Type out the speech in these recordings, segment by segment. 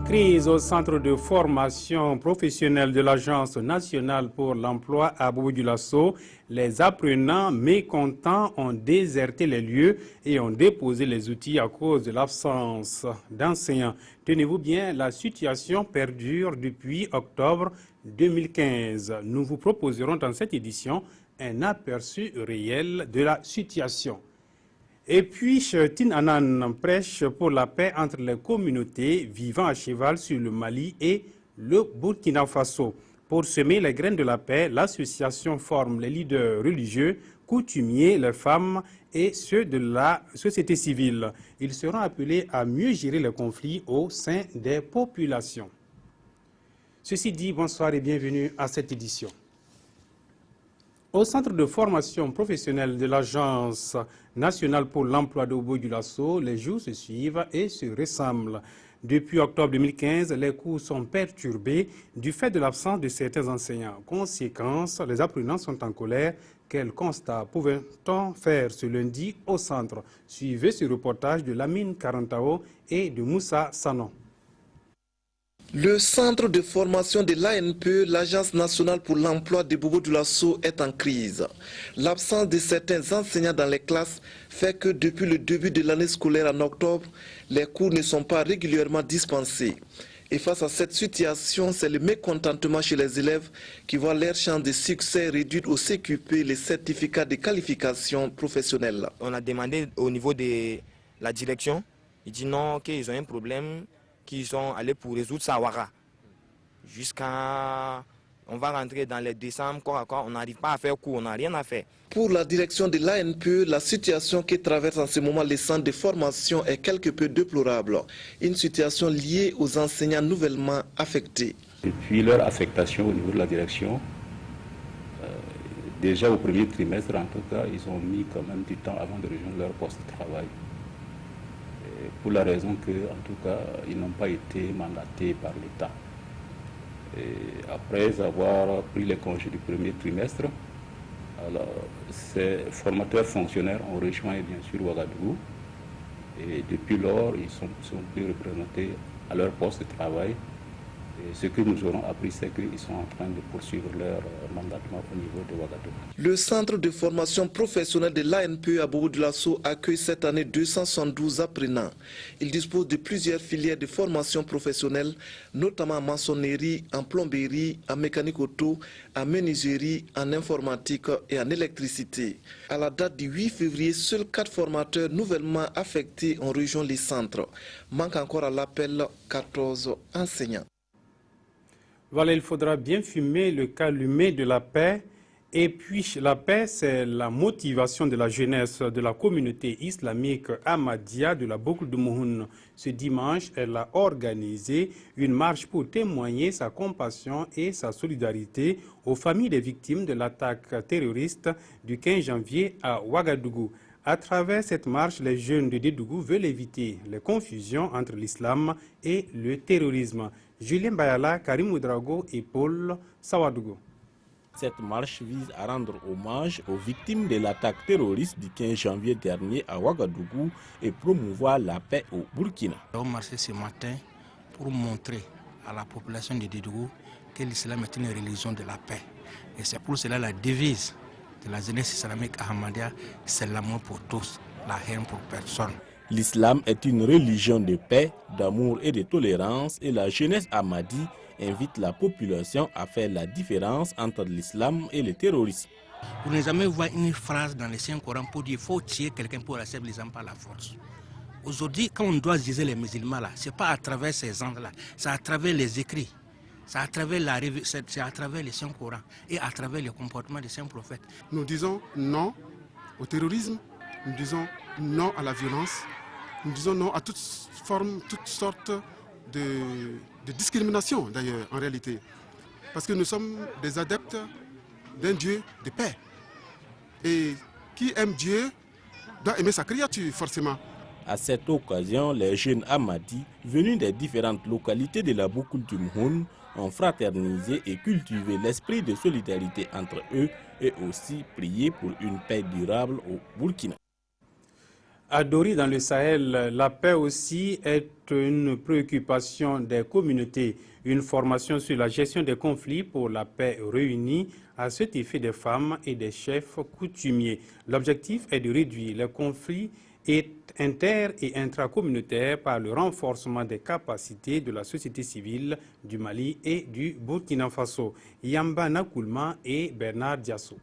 Crise au centre de formation professionnelle de l'Agence nationale pour l'emploi à Bobo-Dioulasso. Les apprenants mécontents ont déserté les lieux et ont déposé les outils à cause de l'absence d'enseignants. Tenez-vous bien, la situation perdure depuis octobre 2015. Nous vous proposerons dans cette édition un aperçu réel de la situation. Et puis, Tin Anan prêche pour la paix entre les communautés vivant à cheval sur le Mali et le Burkina Faso. Pour semer les graines de la paix, l'association forme les leaders religieux, coutumiers, les femmes et ceux de la société civile. Ils seront appelés à mieux gérer les conflits au sein des populations. Ceci dit, bonsoir et bienvenue à cette édition. Au centre de formation professionnelle de l'Agence nationale pour l'emploi de Bobo-Dioulasso, les jours se suivent et se ressemblent. Depuis octobre 2015, les cours sont perturbés du fait de l'absence de certains enseignants. Conséquence, les apprenants sont en colère. Quel constat pouvait-on faire ce lundi au centre? Suivez ce reportage de Lamine Karantao et de Moussa Sanon. Le centre de formation de l'ANPE, l'Agence nationale pour l'emploi de Bobo-Dioulasso, est en crise. L'absence de certains enseignants dans les classes fait que depuis le début de l'année scolaire en octobre, les cours ne sont pas régulièrement dispensés. Et face à cette situation, c'est le mécontentement chez les élèves qui voient leur chance de succès réduite au CQP, les certificats de qualification professionnelle. On a demandé au niveau de la direction, ils disent non, qu'ils ont un problème, qu'ils sont allés pour résoudre ça à Ouaga. Jusqu'à... On va rentrer dans les décembre, corps à corps, on n'arrive pas à faire cours, on n'a rien à faire. Pour la direction de l'ANPE, la situation qui traverse en ce moment les centres de formation est quelque peu déplorable. Une situation liée aux enseignants nouvellement affectés. Depuis leur affectation au niveau de la direction, déjà au premier trimestre en tout cas, ils ont mis quand même du temps avant de rejoindre leur poste de travail. Pour la raison que, en tout cas, ils n'ont pas été mandatés par l'État. Après avoir pris les congés du premier trimestre, alors, ces formateurs fonctionnaires ont rejoint bien sûr Ouagadougou et depuis lors, ils sont plus représentés à leur poste de travail. Et ce que nous aurons appris, c'est qu'ils sont en train de poursuivre leur mandatement au niveau de Ouagadougou. Le centre de formation professionnelle de l'ANPE à Bobo-Dioulasso accueille cette année 272 apprenants. Il dispose de plusieurs filières de formation professionnelle, notamment en maçonnerie, en plomberie, en mécanique auto, en menuiserie, en informatique et en électricité. À la date du 8 février, seuls 4 formateurs nouvellement affectés ont rejoint les centres. Manque encore à l'appel 14 enseignants. Voilà, il faudra bien fumer le calumet de la paix. Et puis, la paix, c'est la motivation de la jeunesse de la communauté islamique Ahmadiyya de la boucle de Mouhoun. Ce dimanche, elle a organisé une marche pour témoigner sa compassion et sa solidarité aux familles des victimes de l'attaque terroriste du 15 janvier à Ouagadougou. À travers cette marche, les jeunes de Dédougou veulent éviter les confusions entre l'islam et le terrorisme. Julien Bayala, Karim Oudrago et Paul Sawadougou. Cette marche vise à rendre hommage aux victimes de l'attaque terroriste du 15 janvier dernier à Ouagadougou et promouvoir la paix au Burkina. Nous avons marché ce matin pour montrer à la population de Dédougou que l'islam est une religion de la paix. Et c'est pour cela la devise de la jeunesse islamique Ahmadiyya, c'est l'amour pour tous, la haine pour personne. L'islam est une religion de paix, d'amour et de tolérance et la jeunesse Ahmadi invite la population à faire la différence entre l'islam et le terrorisme. Vous n'avez jamais vu une phrase dans le Saint-Coran pour dire qu'il faut tuer quelqu'un pour accepter l'islam par la force. Aujourd'hui, quand on doit juger les musulmans, ce n'est pas à travers ces gens-là, c'est à travers les écrits, c'est à travers le Saint-Coran et à travers le comportement des saints prophètes. Nous disons non au terrorisme, nous disons non à la violence, nous disons non à toutes formes, toutes sortes de discrimination d'ailleurs en réalité. Parce que nous sommes des adeptes d'un Dieu de paix. Et qui aime Dieu doit aimer sa créature forcément. À cette occasion, les jeunes Ahmadis venus des différentes localités de la boucle du Mouhoun ont fraternisé et cultivé l'esprit de solidarité entre eux et aussi prié pour une paix durable au Burkina. À Dori, dans le Sahel, la paix aussi est une préoccupation des communautés. Une formation sur la gestion des conflits pour la paix réunit à cet effet des femmes et des chefs coutumiers. L'objectif est de réduire les conflits inter- et intracommunautaires par le renforcement des capacités de la société civile du Mali et du Burkina Faso. Yamba Nakoulma et Bernard Diasso.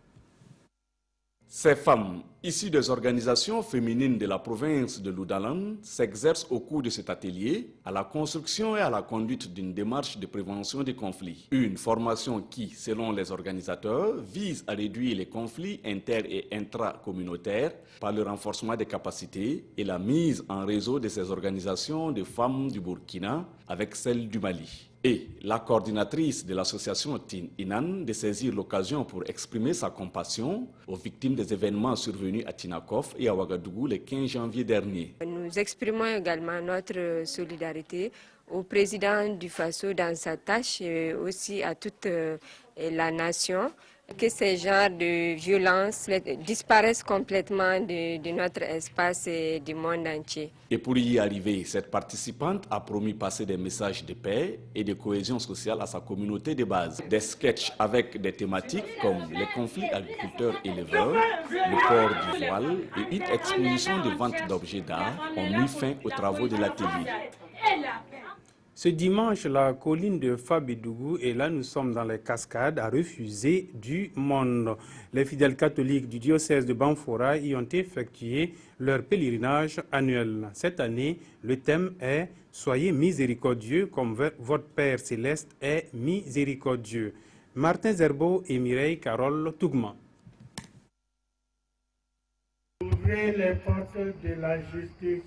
Ces femmes, issues des organisations féminines de la province de Loudalan, s'exercent au cours de cet atelier à la construction et à la conduite d'une démarche de prévention des conflits. Une formation qui, selon les organisateurs, vise à réduire les conflits inter- et intracommunautaires par le renforcement des capacités et la mise en réseau de ces organisations de femmes du Burkina avec celles du Mali. Et la coordinatrice de l'association Tin Inan de saisir l'occasion pour exprimer sa compassion aux victimes des événements survenus à Tinakov et à Ouagadougou le 15 janvier dernier. Nous exprimons également notre solidarité au président du Faso dans sa tâche et aussi à toute la nation. Que ces genres de violences disparaissent complètement de notre espace et du monde entier. Et pour y arriver, cette participante a promis passer des messages de paix et de cohésion sociale à sa communauté de base. Des sketchs avec des thématiques comme les conflits agriculteurs-éleveurs, le port du voile et une exposition de vente d'objets d'art ont mis fin aux travaux de l'atelier. Ce dimanche, la colline de Fabidougou, et là nous sommes dans les cascades, a refusé du monde. Les fidèles catholiques du diocèse de Banfora y ont effectué leur pèlerinage annuel. Cette année, le thème est « Soyez miséricordieux comme votre Père céleste est miséricordieux ». Martin Zerbo et Mireille Carole Tougman. Ouvrez les portes de la justice.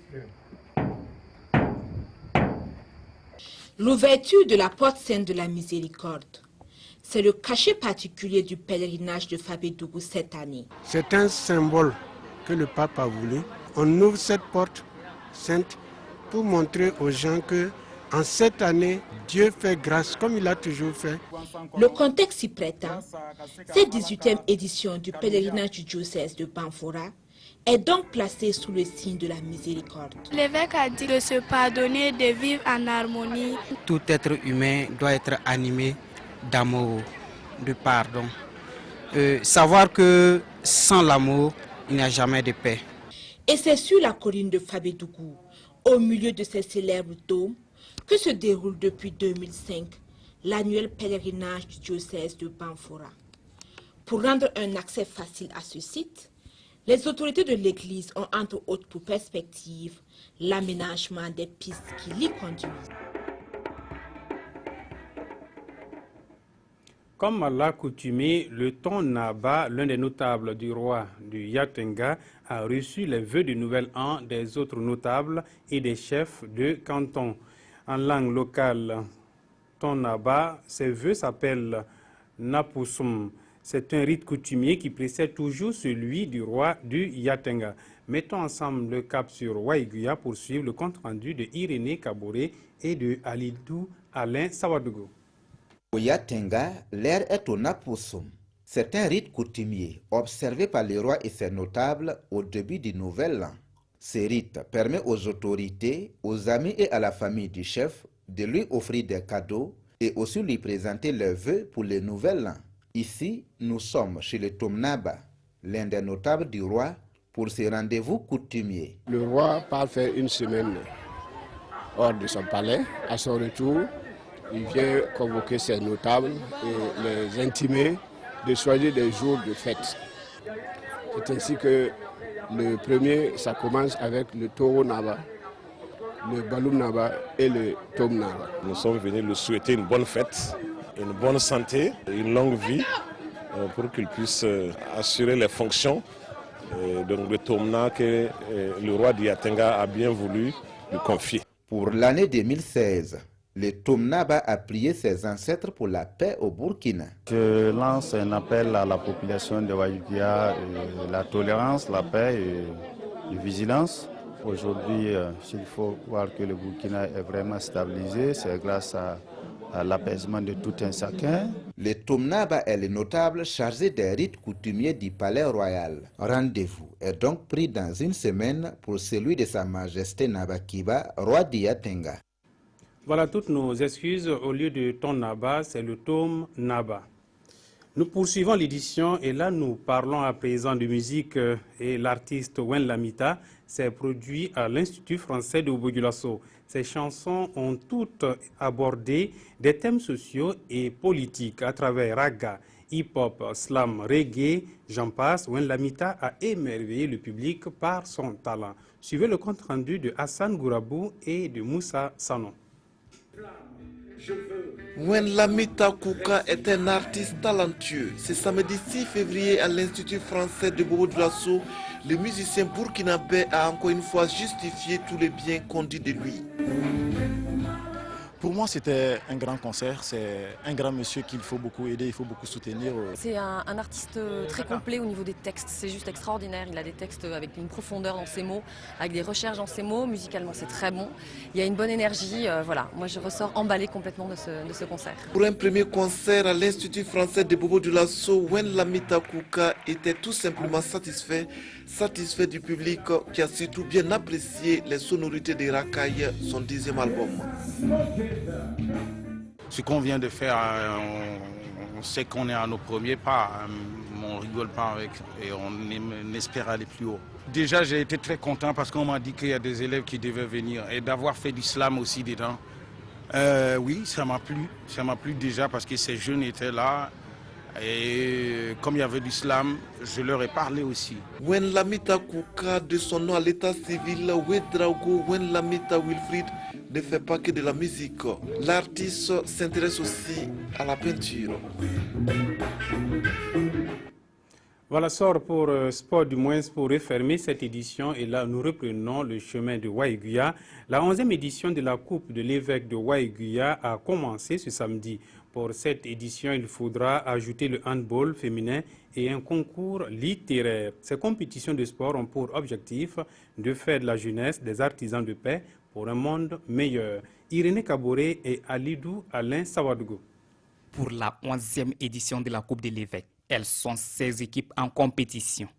L'ouverture de la porte sainte de la miséricorde, c'est le cachet particulier du pèlerinage de Fabidougou cette année. C'est un symbole que le pape a voulu. On ouvre cette porte sainte pour montrer aux gens que en cette année, Dieu fait grâce comme il a toujours fait. Le contexte s'y prête. Cette 18e édition du pèlerinage du diocèse de Banfora est donc placée sous le signe de la miséricorde. L'évêque a dit de se pardonner, de vivre en harmonie. Tout être humain doit être animé d'amour, de pardon. Savoir que sans l'amour, il n'y a jamais de paix. Et c'est sur la colline de Fabidougou, au milieu de ces célèbres dômes, que se déroule depuis 2005 l'annuel pèlerinage du diocèse de Banfora. Pour rendre un accès facile à ce site, les autorités de l'Église ont entre autres pour perspective l'aménagement des pistes qui l'y conduisent. Comme à l'accoutumée, le Tonaba, l'un des notables du roi du Yatenga, a reçu les vœux de nouvel an des autres notables et des chefs de canton. En langue locale, Tonaba, ces vœux s'appellent Napusum. C'est un rite coutumier qui précède toujours celui du roi du Yatenga. Mettons ensemble le cap sur Waïguya pour suivre le compte-rendu de Irénée Kaboré et de Alidou Alain Sawadougou. Au Yatenga, l'air est au Napusum. C'est un rite coutumier observé par les rois et ses notables au début du nouvel an. Ce rite permet aux autorités, aux amis et à la famille du chef de lui offrir des cadeaux et aussi lui présenter leurs vœux pour le nouvel an. Ici, nous sommes chez le Tomnaba, l'un des notables du roi, pour ce rendez-vous coutumier. Le roi part faire une semaine hors de son palais. À son retour, il vient convoquer ses notables et les intimer de choisir des jours de fête. C'est ainsi que le premier, ça commence avec le Toro Naba, le Baloum Naba et le Tom Naba. Nous sommes venus lui souhaiter une bonne fête, une bonne santé, une longue vie pour qu'il puisse assurer les fonctions donc de Tomna que le roi d'Yatenga a bien voulu lui confier. Pour l'année 2016, le Tomnaba a prié ses ancêtres pour la paix au Burkina. Je lance un appel à la population de Waïguia, la tolérance, la paix et la vigilance. Aujourd'hui, il faut voir que le Burkina est vraiment stabilisé. C'est grâce à l'apaisement de tout un chacun. Le Tomnaba est le notable chargé des rites coutumiers du palais royal. Rendez-vous est donc pris dans une semaine pour celui de Sa Majesté Nabakiba, roi d'Yatenga. Voilà toutes nos excuses. Au lieu de Tomnaba, c'est le Tomnaba. Nous poursuivons l'édition et là nous parlons à présent de musique et l'artiste Wen Lamita s'est produit à l'Institut français de Bobo-Dioulasso. Ses chansons ont toutes abordé des thèmes sociaux et politiques à travers raga, hip-hop, slam, reggae, j'en passe. Wen Lamita a émerveillé le public par son talent. Suivez le compte rendu de Hassan Gourabou et de Moussa Sanon. Wen Lamita Kouka est un artiste talentueux. Ce samedi 6 février à l'Institut français de Bobo-Dioulasso, le musicien burkinabé a encore une fois justifié tous les biens qu'on dit de lui. Pour moi, c'était un grand concert. C'est un grand monsieur qu'il faut beaucoup aider, il faut beaucoup soutenir. C'est un artiste très complet au niveau des textes. C'est juste extraordinaire. Il a des textes avec une profondeur dans ses mots, avec des recherches dans ses mots. Musicalement, c'est très bon. Il y a une bonne énergie. Voilà, moi, je ressors emballée complètement de ce concert. Pour un premier concert à l'Institut français de Bobo-Dioulasso, Wen Lamita Kouka était tout simplement satisfait du public qui a surtout bien apprécié les sonorités de Rakai, son 10e album. Ce qu'on vient de faire, on sait qu'on est à nos premiers pas, on rigole pas avec et on espère aller plus haut. Déjà, j'ai été très content parce qu'on m'a dit qu'il y a des élèves qui devaient venir et d'avoir fait du slam aussi dedans. Oui, ça m'a plu déjà parce que ces jeunes étaient là. Et comme il y avait du slam, je leur ai parlé aussi. Wen Lamita Kouka, de son nom à l'état civil, Ouedraogo Wen Lamita Wilfried, ne fait pas que de la musique. L'artiste s'intéresse aussi à la peinture. Voilà, sort pour sport du moins pour refermer cette édition. Et là, nous reprenons le chemin de Waïguya. La 11e édition de la Coupe de l'évêque de Waïguya a commencé ce samedi. Pour cette édition, il faudra ajouter le handball féminin et un concours littéraire. Ces compétitions de sport ont pour objectif de faire de la jeunesse des artisans de paix pour un monde meilleur. Irénée Kaboré et Alidou Alain Sawadougou. Pour la 11e édition de la Coupe de l'évêque, elles sont 16 équipes en compétition.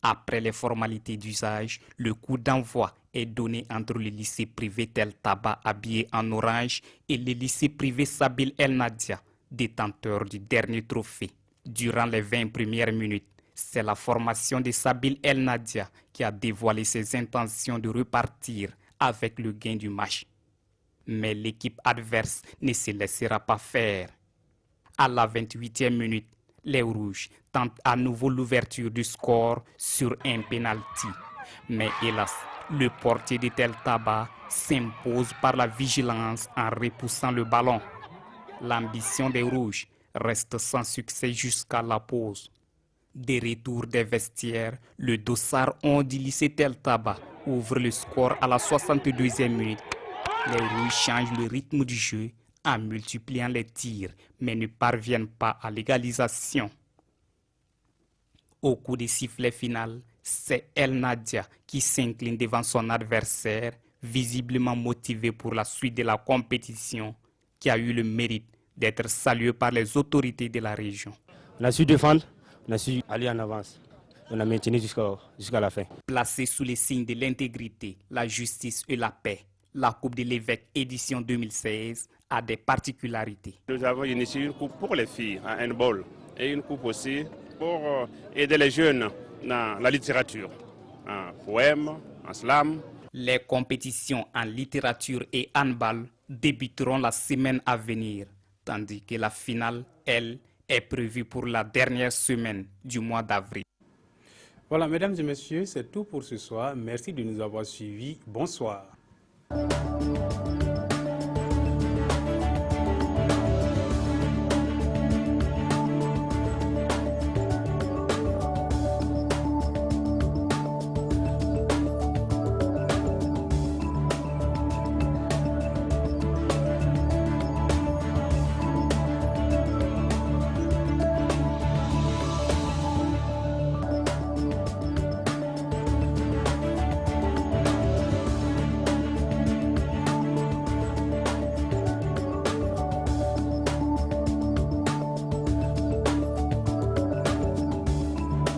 Après les formalités d'usage, le coup d'envoi est donné entre le lycée privé Tel Taba habillé en orange et le lycée privé Sabil El Nadia, détenteur du dernier trophée. Durant les 20 premières minutes, c'est la formation de Sabil El Nadia qui a dévoilé ses intentions de repartir avec le gain du match. Mais l'équipe adverse ne se laissera pas faire. À la 28e minute, les Rouges tentent à nouveau l'ouverture du score sur un penalty. Mais hélas, le portier de Tel Taba s'impose par la vigilance en repoussant le ballon. L'ambition des Rouges reste sans succès jusqu'à la pause. Des retours des vestiaires, le dossard 11 du lycée Tel Taba ouvre le score à la 62e minute. Les Rouges changent le rythme du jeu en multipliant les tirs, mais ne parviennent pas à l'égalisation. Au coup des sifflets final, c'est El Nadia qui s'incline devant son adversaire, visiblement motivé pour la suite de la compétition, qui a eu le mérite d'être salué par les autorités de la région. On a su défendre, on a su aller en avance. On a maintenu jusqu'à la fin. Placée sous les signes de l'intégrité, la justice et la paix, la Coupe de l'évêque édition 2016 a des particularités. Nous avons initié une coupe pour les filles en handball et une coupe aussi pour aider les jeunes dans la littérature, en poème, en slam. Les compétitions en littérature et handball débuteront la semaine à venir, tandis que la finale, elle, est prévue pour la dernière semaine du mois d'avril. Voilà, mesdames et messieurs, c'est tout pour ce soir. Merci de nous avoir suivis. Bonsoir.